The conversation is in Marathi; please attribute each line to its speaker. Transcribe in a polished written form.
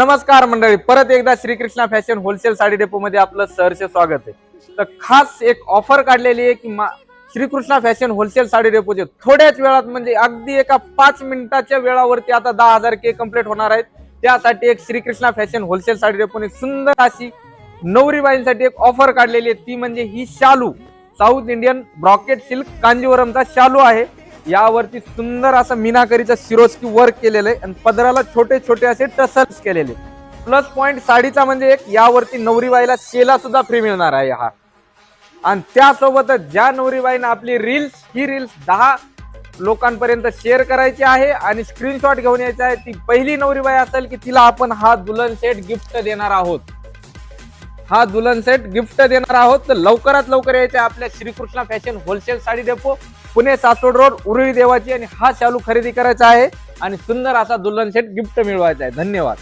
Speaker 1: नमस्कार मंडळी, परत एकदा Shrikrishna fashion wholesale sari depot मध्ये आपलं सहर्ष स्वागत आहे। तर खास एक ऑफर काढलेली आहे की श्रीकृष्णा फॅशन होलसेल साडी डेपोचे थोड्याच वेळात म्हणजे अगदी एका 5 मिनिटाच्या वेळावरती आता 10,000 के कंप्लीट होणार आहेत। त्यासाठी एक श्रीकृष्णा फॅशन होलसेल साडी डेपोने सुंदर अशी नवरीबाईंसाठी एक ऑफर काढलेली आहे, ती म्हणजे ही शालू साऊथ इंडियन ब्रॉकेट सिल्क कांजीवरमचा शालू आहे। यावरती सुंदर असं मीनाकरीचं सिरोस्की वर्क केलेलं आहे आणि पदराला छोटे छोटे असे टसल्स केलेले। प्लस पॉइंट साडीचा म्हणजे एक यावरती नवरीबाईला शेला सुद्धा फ्री मिळणार आहे हा। आणि त्यासोबतच ज्या नवरीबाईने आपली ही रील्स 10 लोकांपर्यंत शेअर करायची आहे आणि स्क्रीनशॉट घेऊन यायचा आहे, ती पहिली नवरीबाई असेल की तिला आपण हा दुल्हन सेट गिफ्ट देणार आहोत। तर लवकरात लवकर यायचे आपल्या Shrikrishna fashion wholesale sari depot, Pune Saswad road, Uruli Devachi, आणि हा शालू खरेदी करायचा आहे आणि सुंदर असा दुल्हन सेट गिफ्ट मिळवायचा आहे। धन्यवाद।